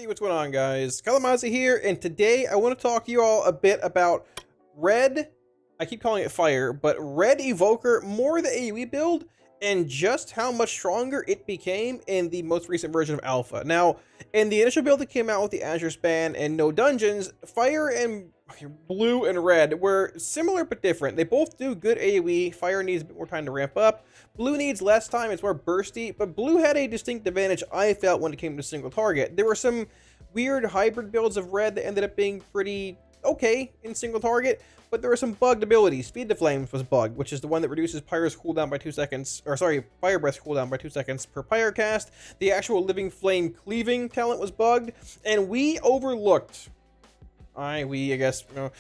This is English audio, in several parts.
Hey, what's going on, guys? Kalamazi here, and today I want to talk to you all a bit about Red, I keep calling it Fire, but Red Evoker, more the AoE build, and just how much stronger it became in the most recent version of Alpha. Now, in the initial build that came out with the Azure Span and no dungeons, Fire and Blue and Red were similar but different. They both do good AoE. Fire needs a bit more time to ramp up. Blue needs less time, it's more bursty, but Blue had a distinct advantage I felt when it came to single target. There were some weird hybrid builds of Red that ended up being pretty okay in single target, but there were some bugged abilities. Feed the Flames was bugged, which is the one that reduces Pyre's cooldown by 2 seconds, or sorry, Fire Breath's cooldown by 2 seconds per Pyre cast. The actual Living Flame cleaving talent was bugged, and we overlooked, I guess, you know,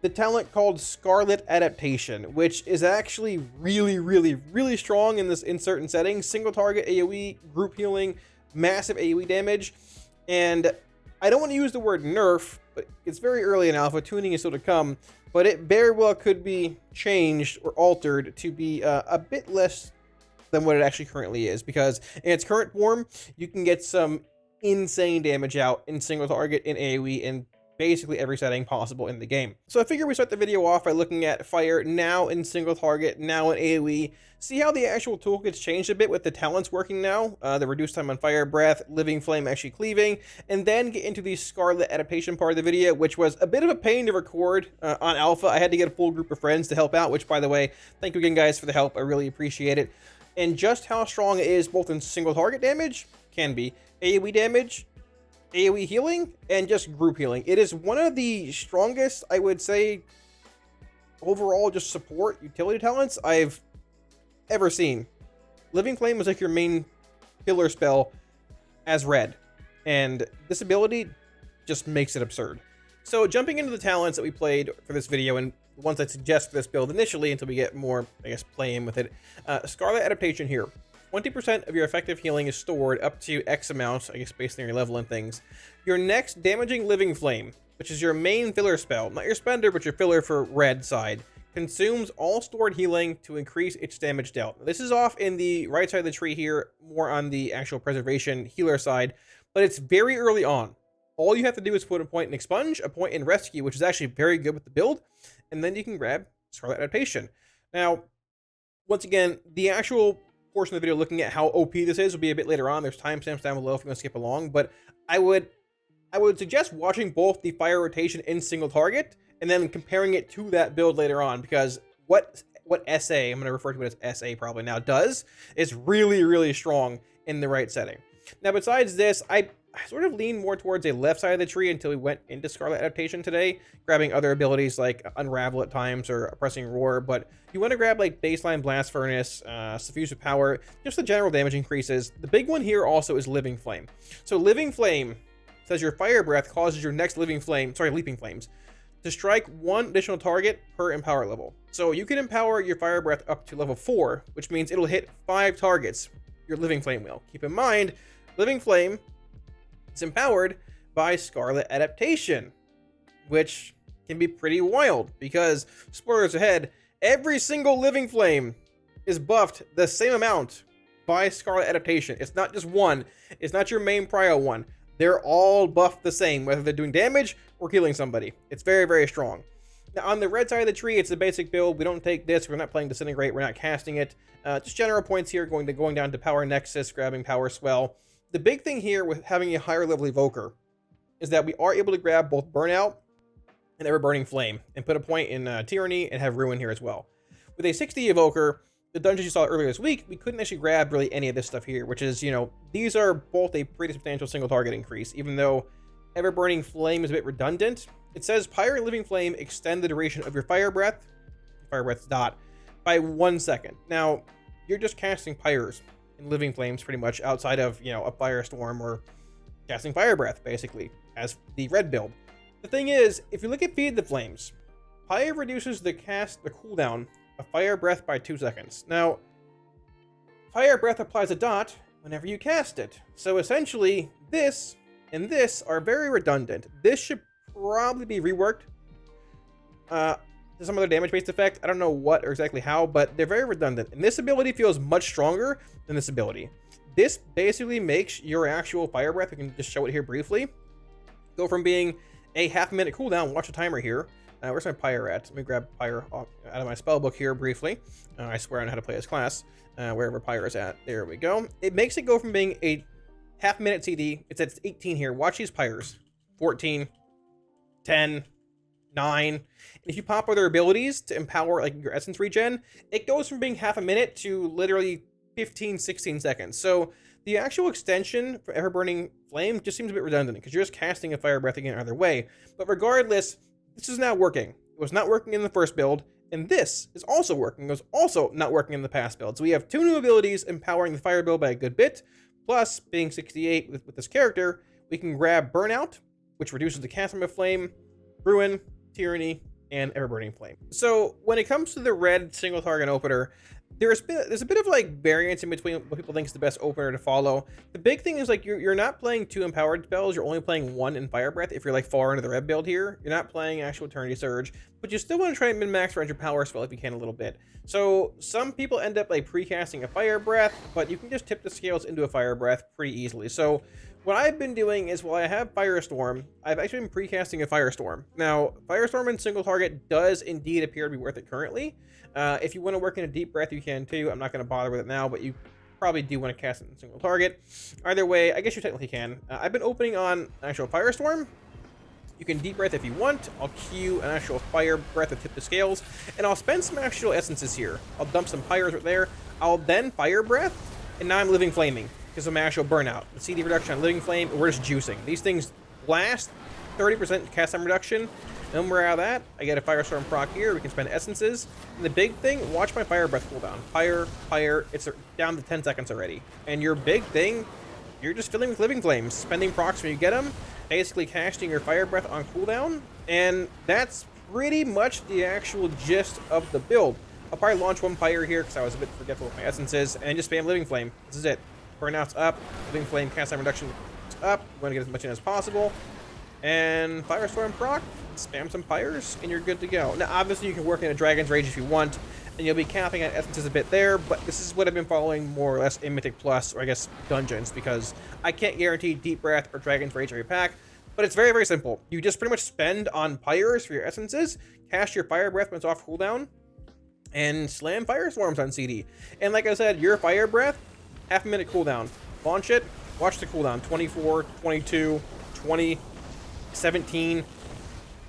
the talent called Scarlet Adaptation, which is actually really strong in certain settings. Single target AoE, group healing, massive AoE damage, and I don't want to use the word nerf, but it's very early in alpha, tuning is still to come, but it very well could be changed or altered to be a bit less than what it actually currently is, because in its current form, you can get some insane damage out in single target, in AoE, in basically every setting possible in the game. So I figure we start the video off by looking at Fire now in single target, now in AoE, see how the actual toolkit's changed a bit with the talents working now, the reduced time on Fire Breath, Living Flame actually cleaving, and then get into the Scarlet Adaptation part of the video, which was a bit of a pain to record on Alpha. I had to get a full group of friends to help out, which, by the way, thank you again, guys, for the help. I really appreciate it. And just how strong it is both in single target damage, can be, AoE damage, AoE healing, and just group healing. It is one of the strongest, I would say, overall just support utility talents I've ever seen. Living Flame was like your main killer spell as Red, and this ability just makes it absurd. So jumping into the talents that we played for this video, and the ones I suggest for this build initially until we get more, I guess, play in with it. Scarlet Adaptation here. 20% of your effective healing is stored up to X amount, I guess based on your level and things. Your next damaging Living Flame, which is your main filler spell, not your spender, but your filler for Red side, consumes all stored healing to increase its damage dealt. This is off in the right side of the tree here, more on the actual preservation healer side, but it's very early on. All you have to do is put a point in Expunge, a point in Rescue, which is actually very good with the build, and then you can grab Scarlet Adaptation. Now, once again, the actual portion of the video looking at how OP this is will be a bit later on. There's timestamps down below if you want to skip along, but I would suggest watching both the Fire rotation in single target and then comparing it to that build later on, because what SA, I'm going to refer to it as SA probably now, does is really strong in the right setting. Now, besides this, I sort of lean more towards a left side of the tree until we went into Scarlet Adaptation today, grabbing other abilities like Unravel at times or Oppressing Roar, but you want to grab like Baseline Blast Furnace, Suffuse with Power, just the general damage increases. The big one here also is Living Flame. So Living Flame says your Fire Breath causes your next Leaping Flames to strike one additional target per empower level. So you can empower your Fire Breath up to level 4, which means it'll hit 5 targets, your Living Flame will. Keep in mind, Living Flame is empowered by Scarlet Adaptation, which can be pretty wild because, spoilers ahead, every single Living Flame is buffed the same amount by Scarlet Adaptation. It's not just one. It's not your main prio one. They're all buffed the same, whether they're doing damage or healing somebody. It's very strong. Now, on the red side of the tree, it's a basic build. We don't take this. We're not playing Disintegrate. We're not casting it. Just general points here, going down to Power Nexus, grabbing Power Swell. The big thing here with having a higher level Evoker is that we are able to grab both Burnout and Ever-Burning Flame and put a point in Tyranny and have Ruin here as well. With a 60 Evoker, the dungeons you saw earlier this week, we couldn't actually grab really any of this stuff here, which is, you know, these are both a pretty substantial single target increase, even though Ever-Burning Flame is a bit redundant. It says Pyre and Living Flame extend the duration of your Fire Breath's dot, by 1 second. Now, you're just casting Pyres and Living Flames pretty much outside of, you know, a Firestorm or casting Fire Breath, basically, as the red build. The thing is, if you look at Feed the Flames, Pyre reduces the cooldown of Fire Breath by 2 seconds. Now, Fire Breath applies a dot whenever you cast it. So essentially, this and this are very redundant. This should probably be reworked to some other damage-based effect. I don't know what or exactly how, but they're very redundant. And this ability feels much stronger than this ability. this basically makes your actual fire breath, we can just show it here briefly, go from being a half-minute cooldown. Watch the timer here. Where's my pyre at? Let me grab pyre out of my spell book here briefly. I swear I know how to play this class. Wherever pyre is at. There we go. It makes it go from being a half-minute CD. It's at 18 here. Watch these pyres. 14, 10, 9. And if you pop other abilities to empower like your essence regen, it goes from being half a minute to literally 15, 16 seconds. So the actual extension for Ever-Burning Flame just seems a bit redundant because you're just casting a fire breath again either way. But regardless, this is now working. It was not working in the first build, and this is also working. It was also not working in the past build. So we have 2 new abilities empowering the fire build by a good bit. Plus, being 68 with this character, we can grab Burnout, which reduces the casting of Flame, Ruin, Tyranny, and Ever-Burning Flame. So when it comes to the red single target opener, there's a bit of like variance in between what people think is the best opener to follow. The big thing is like you're not playing 2 empowered spells, you're only playing 1 in Fire Breath. If you're like far into the red build here, you're not playing actual Eternity Surge, but you still want to try and min-max around your power spell if you can a little bit. So some people end up like pre-casting a Fire Breath, but you can just tip the scales into a Fire Breath pretty easily. So what I've been doing is, while I have Firestorm, I've actually been pre-casting a Firestorm. Now, Firestorm in single target does indeed appear to be worth it currently. If you want to work in a deep breath, you can too. I'm not going to bother with it now, but you probably do want to cast it in single target. Either way, I guess you technically can. I've been opening on actual Firestorm. You can deep breath if you want. I'll queue an actual fire breath to tip the scales, and I'll spend some actual essences here. I'll dump some pyres right there. I'll then fire breath, and now I'm living flaming because of my actual burnout. The CD reduction on living flame, we're just juicing. These things last 30% cast time reduction. Then we're out of that. I get a Firestorm proc here. We can spend essences. And the big thing, watch my fire breath cooldown. Fire, it's down to 10 seconds already. And your big thing, you're just filling with living flames, spending procs when you get them, basically casting your fire breath on cooldown, and that's pretty much the actual gist of the build. I'll probably launch 1 fire here because I was a bit forgetful with my essences, and just spam living flame. This is it. Burnout's up, living flame cast time reduction is up. We want to get as much in as possible, and Firestorm proc, spam some pyres, and you're good to go. Now, obviously, you can work in a Dragon's Rage if you want, and you'll be capping on essences a bit there, but this is what I've been following more or less in Mythic Plus, or I guess Dungeons, because I can't guarantee Deep Breath or Dragon's Rage every pack, but it's very, very simple. You just pretty much spend on pyres for your essences, cast your Fire Breath when it's off cooldown, and slam Firestorms on CD. And like I said, your Fire Breath, half-minute cooldown. Launch it, watch the cooldown, 24, 22, 20, 17.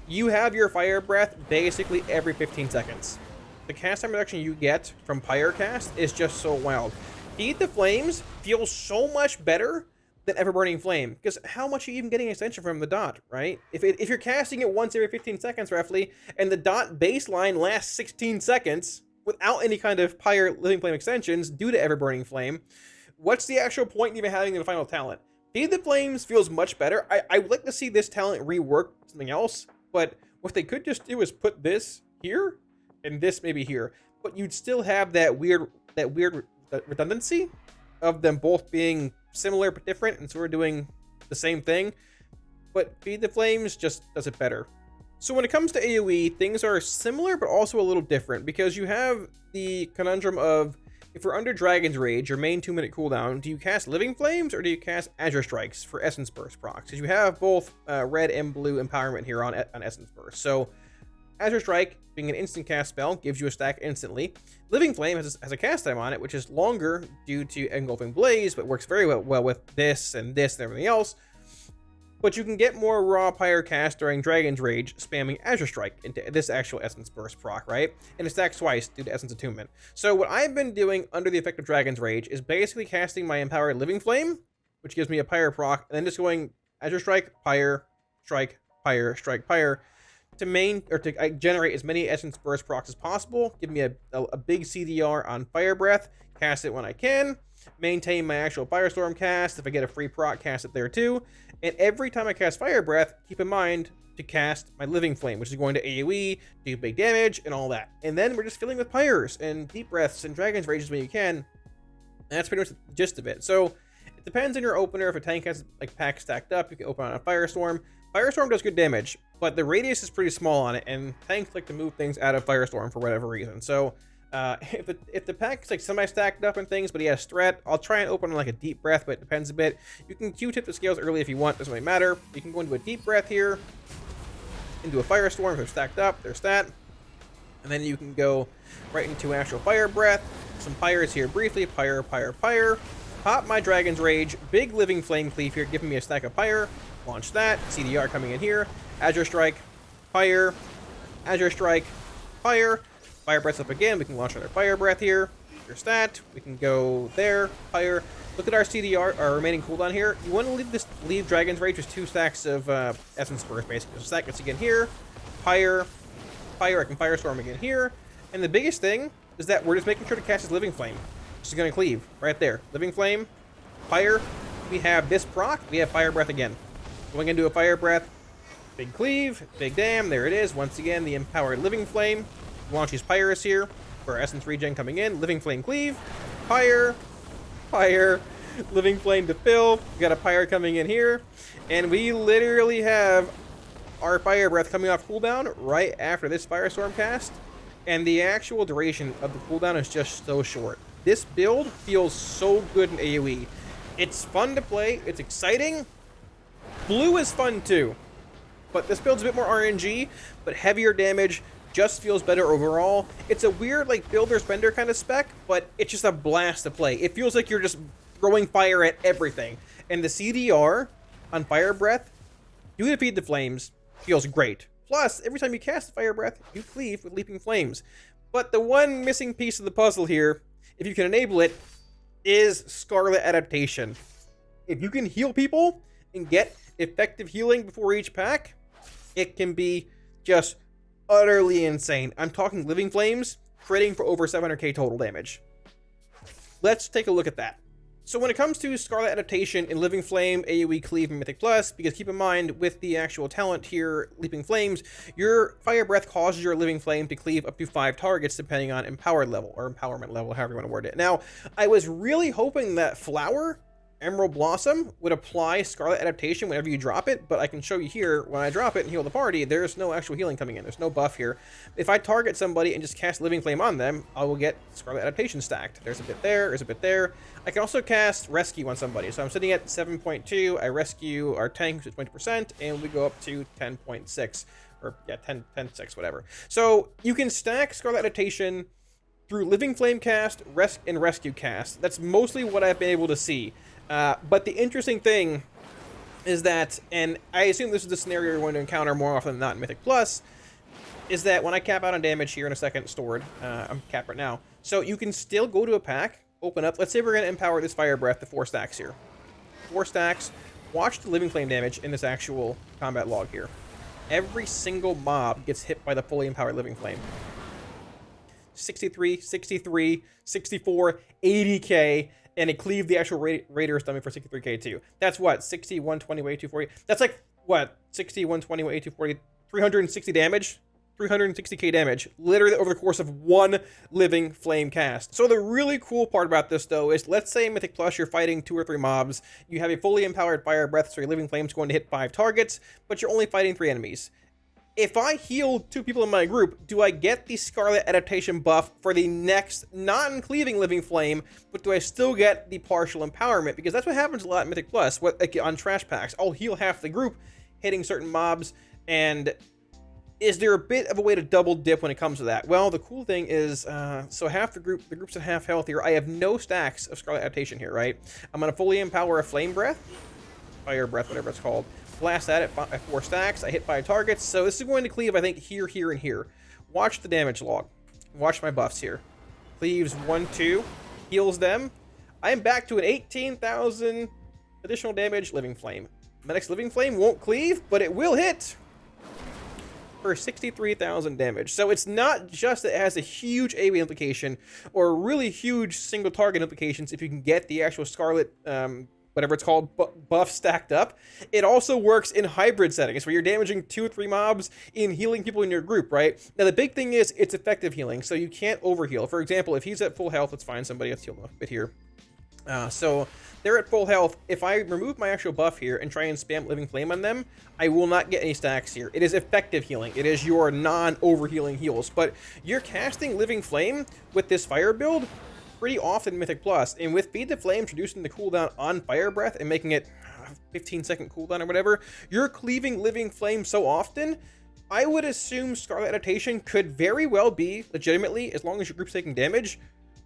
You have your Fire Breath basically every 15 seconds. The cast time reduction you get from Pyre Cast is just so wild. Feed the Flames feels so much better than Ever-Burning Flame, because how much are you even getting extension from the dot, right? If you're casting it once every 15 seconds roughly, and the dot baseline lasts 16 seconds without any kind of Pyre Living Flame extensions due to Ever-Burning Flame, what's the actual point in even having the final talent? Feed the Flames feels much better. I would like to see this talent rework something else, but what they could just do is put this here and this maybe here, but you'd still have that weird redundancy of them both being similar but different, and so we're doing the same thing, but Feed the Flames just does it better. So when it comes to AoE, things are similar but also a little different, because you have the conundrum of, if we're under Dragon's Rage, your main 2-minute cooldown, do you cast Living Flames or do you cast Azure Strikes for Essence Burst procs? Because you have both red and blue empowerment here on Essence Burst. So Azure Strike, being an instant cast spell, gives you a stack instantly. Living Flame has a cast time on it, which is longer due to Engulfing Blaze, but works very well with this and everything else. But you can get more raw Pyre cast during Dragon's Rage, spamming Azure Strike into this actual Essence Burst proc, right? And it stacks twice due to Essence Attunement. So what I've been doing under the effect of Dragon's Rage is basically casting my Empowered Living Flame, which gives me a Pyre proc, and then just going Azure Strike, Pyre, Strike, Pyre, Strike, Pyre, to generate as many Essence Burst procs as possible, give me a big CDR on Fire Breath, cast it when I can, maintain my actual Firestorm cast. If I get a free proc, cast it there too. And every time I cast Fire Breath, keep in mind to cast my Living Flame, which is going to AoE, do big damage, and all that. And then we're just filling with Pyres and Deep Breaths and Dragon's Rages when you can. And that's pretty much the gist of it. So it depends on your opener. If a tank has like packs stacked up, you can open on a Firestorm. Firestorm does good damage, but the radius is pretty small on it, and tanks like to move things out of Firestorm for whatever reason. So If the pack is like semi-stacked up and things, but he has strat, I'll try and open like a deep breath, but it depends a bit. You can Q-tip the scales early if you want, doesn't really matter. You can go into a deep breath here, into a firestorm if they're stacked up, they're stat. And then you can go right into actual fire breath. Some pyres here briefly, pyre. Pop my Dragon's Rage, big living flame cleave here, giving me a stack of pyre. Launch that, CDR coming in here, Azure Strike, pyre, Azure Strike, pyre. Fire breath's up again. We can launch another fire breath here. Your stat. We can go there. Fire. Look at our CDR, our remaining cooldown here. You want to leave Dragon's Rage with 2 stacks of Essence Burst, basically. So stack this again here. Fire. I can Firestorm again here. And the biggest thing is that we're just making sure to cast his Living Flame. This is going to cleave right there. Living Flame. Fire. We have this proc. We have Fire Breath again. Going into a Fire Breath. Big cleave. Big dam. There it is. Once again, the empowered Living Flame. Launch these Pyres here for Essence Regen coming in. Living Flame cleave. Pyre. Living Flame to fill. We got a Pyre coming in here. And we literally have our Fire Breath coming off cooldown right after this Firestorm cast. And the actual duration of the cooldown is just so short. This build feels so good in AoE. It's fun to play. It's exciting. Blue is fun too. But this build's a bit more RNG, but heavier damage. Just feels better overall. It's a weird like builder spender kind of spec, but it's just a blast to play. It feels like you're just throwing fire at everything. And the CDR on Fire Breath, you defeat the flames, feels great. Plus, every time you cast Fire Breath, you cleave with Leaping Flames. But the one missing piece of the puzzle here, if you can enable it, is Scarlet Adaptation. If you can heal people and get effective healing before each pack, it can be just utterly insane. I'm talking Living Flames, critting for over 700k total damage. Let's take a look at that. So when it comes to Scarlet Adaptation in Living Flame, AoE Cleave, and Mythic Plus, because keep in mind, with the actual talent here, Leaping Flames, your Fire Breath causes your Living Flame to cleave up to 5 targets, depending on empowered level, or empowerment level, however you want to word it. Now, I was really hoping that Flower, Emerald Blossom would apply Scarlet Adaptation whenever you drop it, but I can show you here, when I drop it and heal the party, there's no actual healing coming in. There's no buff here. If I target somebody and just cast Living Flame on them, I will get Scarlet Adaptation stacked. There's a bit there, there's a bit there. I can also cast Rescue on somebody. So I'm sitting at 7.2, I rescue our tank, which is 20%, and we go up to 10.6, or yeah, 10.6, whatever. So you can stack Scarlet Adaptation through Living Flame cast, and Rescue cast. That's mostly what I've been able to see. But the interesting thing is that, and I assume this is the scenario you're going to encounter more often than not in Mythic Plus, is that when I cap out on damage here in a second stored, I'm capped right now, so you can still go to a pack, open up, let's say we're going to empower this Fire Breath to 4 stacks here. 4 stacks, watch the Living Flame damage in this actual combat log here. Every single mob gets hit by the fully empowered Living Flame. 63, 63, 64, 80k, and it cleaved the actual Raider's stomach for 63k too. That's what, 60, 120, 240? That's like, what, 60, 120, 240, 360 damage? 360k damage, literally over the course of one Living Flame cast. So the really cool part about this, though, is let's say in Mythic Plus you're fighting 2 or 3 mobs, you have a fully empowered Fire Breath, so your Living Flame's going to hit 5 targets, but you're only fighting 3 enemies. If I heal 2 people in my group, do I get the Scarlet Adaptation buff for the next non-cleaving Living Flame, but do I still get the partial empowerment? Because that's what happens a lot in Mythic Plus, like on trash packs. I'll heal half the group, hitting certain mobs, and is there a bit of a way to double dip when it comes to that? Well, the cool thing is, so half the group's at half health here. I have no stacks of Scarlet Adaptation here, right? I'm going to fully empower a Flame Breath, Fire Breath, whatever it's called. Blast that at 4 stacks. I hit 5 targets. So this is going to cleave, I think, here, here, and here. Watch the damage log. Watch my buffs here. Cleaves 1, 2. Heals them. I am back to an 18,000 additional damage Living Flame. My next Living Flame won't cleave, but it will hit for 63,000 damage. So it's not just that it has a huge AoE implication or really huge single target implications if you can get the actual Scarlet whatever it's called, buff stacked up. It also works in hybrid settings where you're damaging 2 or 3 mobs and healing people in your group, right? Now, the big thing is it's effective healing, so you can't overheal. For example, if he's at full health, let's find somebody. Let's heal him a bit here. So they're at full health. If I remove my actual buff here and try and spam Living Flame on them, I will not get any stacks here. It is effective healing. It is your non-overhealing heals. But you're casting Living Flame with this fire build pretty often Mythic Plus. And with Feed the Flames reducing the cooldown on Fire Breath and making it 15-second cooldown or whatever, you're cleaving Living Flame so often, I would assume Scarlet Adaptation could very well be, legitimately, as long as your group's taking damage,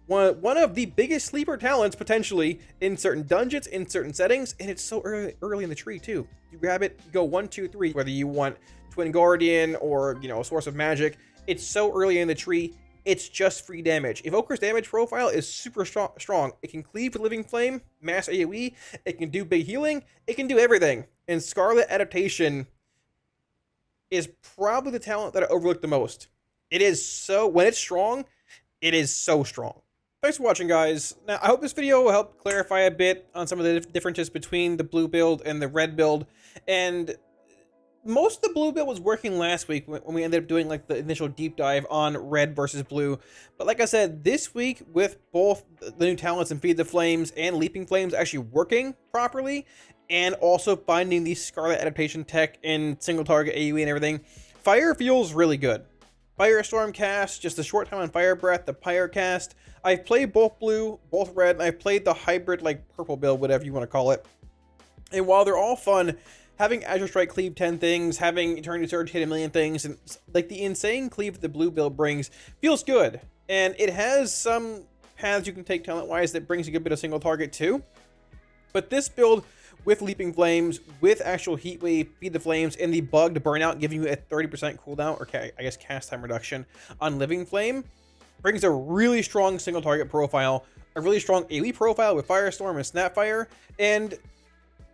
one of the biggest sleeper talents potentially in certain dungeons, in certain settings, and it's so early in the tree too. You grab it, you go 1, 2, 3, whether you want Twin Guardian or, you know, Source of Magic. It's so early in the tree, it's just free damage. Evoker's damage profile is super strong. It can cleave with Living Flame, mass AoE, it can do big healing, it can do everything. And Scarlet Adaptation is probably the talent that I overlook the most. It is so, when it's strong, it is so strong. Thanks for watching, guys. Now, I hope this video will help clarify a bit on some of the differences between the blue build and the red build. And most of the blue build was working last week when we ended up doing like the initial deep dive on red versus blue. But like I said, this week with both the new talents and Feed the Flames and Leaping Flames actually working properly, and also finding the Scarlet Adaptation tech in single target AoE and everything, fire feels really good. Firestorm cast, just a short time on Fire Breath, the Pyre cast. I've played both blue, both red, and I've played the hybrid, like purple build, whatever you want to call it. And while they're all fun, having Azure Strike cleave 10 things, having Eternity Surge hit 1,000,000 things, and like the insane cleave the blue build brings, feels good. And it has some paths you can take talent-wise that brings a good bit of single target too. But this build, with Leaping Flames, with actual Heat Wave, Feed the Flames, and the bugged Burnout giving you a 30% cooldown, or I guess cast time reduction on Living Flame, brings a really strong single target profile, a really strong AoE profile with Firestorm and Snapfire, and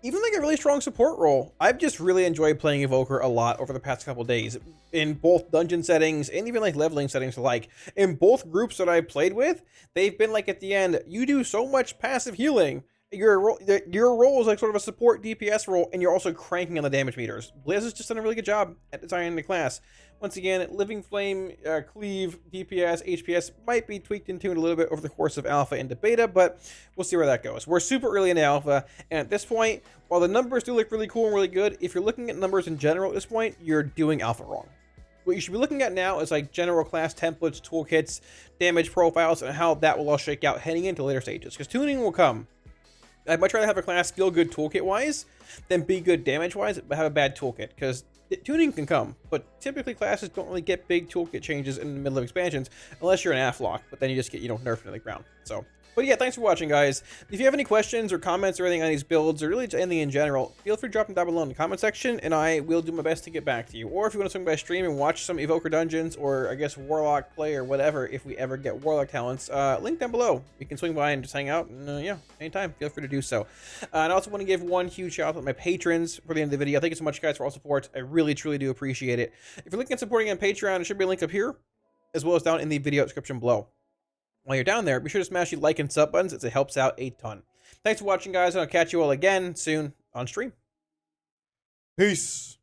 even like a really strong support role. I've just really enjoyed playing Evoker a lot over the past couple days, in both dungeon settings and even like leveling settings alike. In both groups that I've played with, they've been like at the end, you do so much passive healing. Your role is like sort of a support DPS role, and you're also cranking on the damage meters. Blizz has just done a really good job at designing the class. Once again, Living Flame, Cleave, DPS, HPS might be tweaked and tuned a little bit over the course of Alpha into Beta, but we'll see where that goes. We're super early in Alpha, and at this point, while the numbers do look really cool and really good, if you're looking at numbers in general at this point, you're doing Alpha wrong. What you should be looking at now is like general class templates, toolkits, damage profiles, and how that will all shake out heading into later stages, because tuning will come. I'd much rather have a class feel good toolkit-wise than be good damage-wise, but have a bad toolkit, because tuning can come, but typically classes don't really get big toolkit changes in the middle of expansions, unless you're an AFLOC, but then you just get, you know, nerfed into the ground. So, but yeah, thanks for watching, guys. If you have any questions or comments or anything on these builds, or really just anything in general, feel free to drop them down below in the comment section, and I will do my best to get back to you. Or if you want to swing by stream and watch some Evoker dungeons, or I guess Warlock play, or whatever, if we ever get Warlock talents, link down below. You can swing by and just hang out, and yeah, anytime, feel free to do so. And I also want to give one huge shout out to my patrons for the end of the video. Thank you so much, guys, for all support. I really, truly do appreciate it. If you're looking at supporting on Patreon, there should be a link up here, as well as down in the video description below. While you're down there, be sure to smash the like and sub buttons, as it helps out a ton. Thanks for watching, guys, and I'll catch you all again soon on stream. Peace.